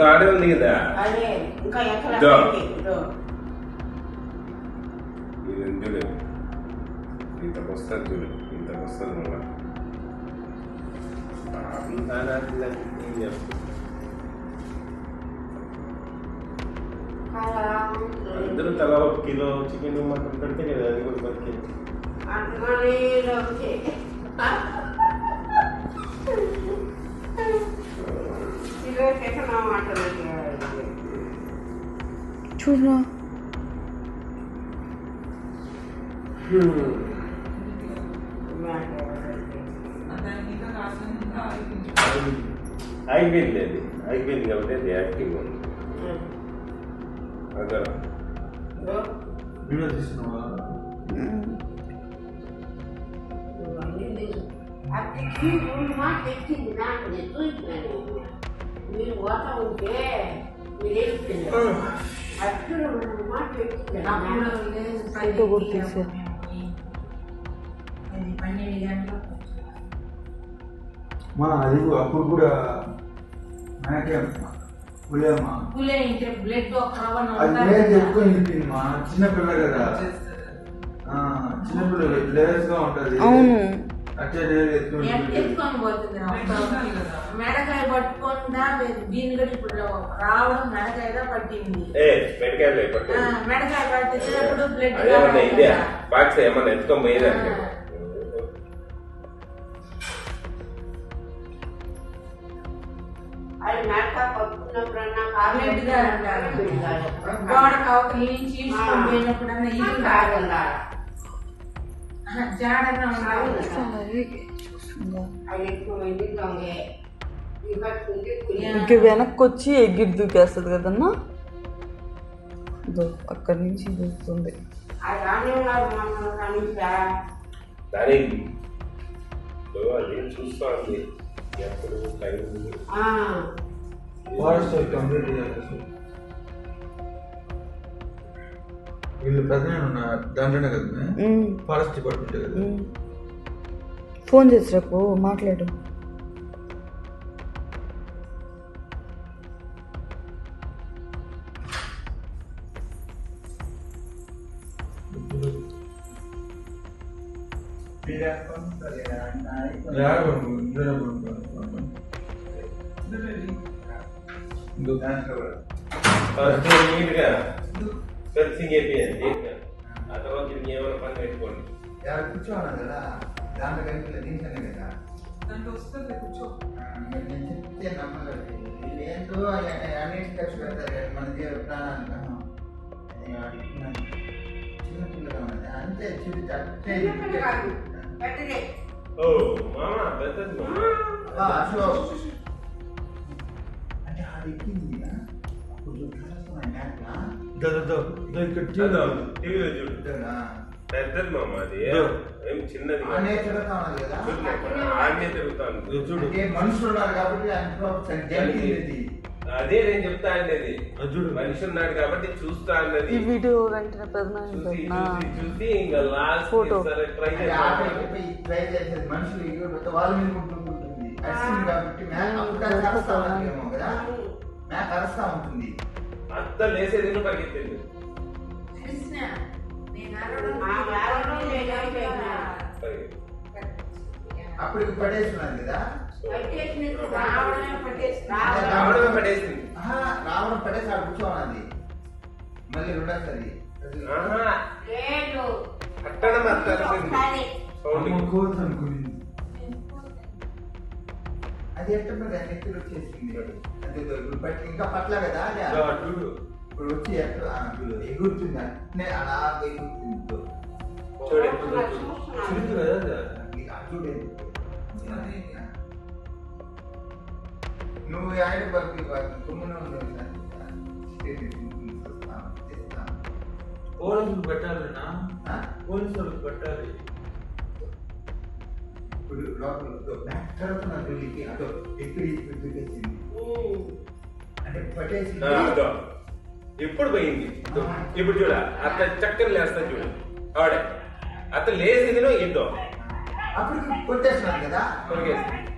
ఆడే ఉంది కదా ఇది చూడు ఇంతకు వస్తుంది చూడు ఇంతకు వస్తుంది మళ్ళా ఏం చేస్తుంది అందరూ తలా 1 కిలో చికెన్ మటన్ పెడితే కదా అది కూడా బతికే చూడరా అయిపోయింది అది అయిపోయింది కాబట్టి అది యాక్టివ్ ఉంది అదే వీడియో తీస్తున్నావా మీరు పోతా ఉంటే ఫోటో కూడా తీసా మా అది అప్పుడు కూడా నాకే పులేమ్మా అది లేదు ఎక్కువ నింపింది మా చిన్నపిల్ల కదా చిన్నపిల్లలు లేస్ గా ఉంటది అవును అట్టే ఎత్తుకొని పోతుంది మెడకాయ పట్టుకుందా దీని కూడా ఇప్పుడు రావడం మెడకాయగా పట్టింది మెడకాయ పట్టినప్పుడు బ్లడ్ బాక్స్ ఏమన్నా ఎత్తుకొని పోయేదాన్ని అది మెడకాయ పట్టుకున్నప్పుడన్నా కామెంట్గా గోడ కవకలి నుంచి పోయినప్పుడన్నా ఇది కాగలరా జాడగా ఇంక వెనక్కి వచ్చి ఎగ్గిరి దూకేస్తుంది కదన్నా అక్కడి నుంచి దూకుతుంది చూస్తా ఉంది ఎప్పుడు కంప్లీట్ వీళ్ళు పెద్ద దాంట్లోనే కదా ఫారెస్ట్ డిపార్ట్మెంట్ కదా ఫోన్ చేసి రేపు మాట్లాడు నీట్గా ఫెన్సింగ్ వేపియండి ఆ తర్వాత ఏమైనా పని పెట్టుకోండి కూర్చోవాలి కదా దాంట్లో కలిపి దీంట్లోనే కదా దాంట్లో వస్తుంది కూర్చో నేను చెప్తే నమ్మలేదు ఏంటో అన్నిటి ఖర్చు పెడతారు మన ప్రాణాలు చిన్నపిల్లగా ఉన్నది అంతే చూపించి అట్టే ఓ మామ పెద్దది అంటే అది ఎక్కింది పెద్దది మామ అది ఏం చిన్నది ఆనే తిరుగుతాను చూడు మనుషులు ఉన్నారు కాబట్టి అదే నేను చెప్తా అనేది మనిషి ఉన్నాడు కాబట్టి చూస్తా అన్నది ఈ వీడియో వెంటనే చూసి ఇంకా లాస్ట్ ఫోటో ట్రై చేసేది మనుషులు వాళ్ళ మీద ఉంటుంది కాబట్టి కదా మ్యాక్ అరుస్తా ఉంటుంది అంత లేసేది పరిగెత్తింది అప్పుడు పడేస్తున్నారు కదా రావడమే పడేసింది రావడం పడేసి ఆడ కూర్చోవాలి మళ్ళీ రెండోసారి అనుకుని అది ఎట్లా మరి నెత్తులు వచ్చేసింది అది ఇంకా పట్ల కదా ఇప్పుడు వచ్చి ఎట్లా ఎగురుతుంది అట్నే అలా ఎగురుతుంది చూడు కదా చూడండి నువ్వు ఆయన తుమ్మునే పోలీసులు పెట్టాలన్నా పోలీసులకు పెట్టాలి ఇప్పుడు లోపల పెళ్లికి అదో ఎక్కడి పెట్టేసింది అంటే పట్టేసి ఎప్పుడు పోయింది ఇప్పుడు చూడ అత్త చక్కర లేస్తా చూడు ఆవిడ అత్త లేసిందినో ఏందో అప్పుడు కొట్టేస్తున్నాను కదా కొరికేసి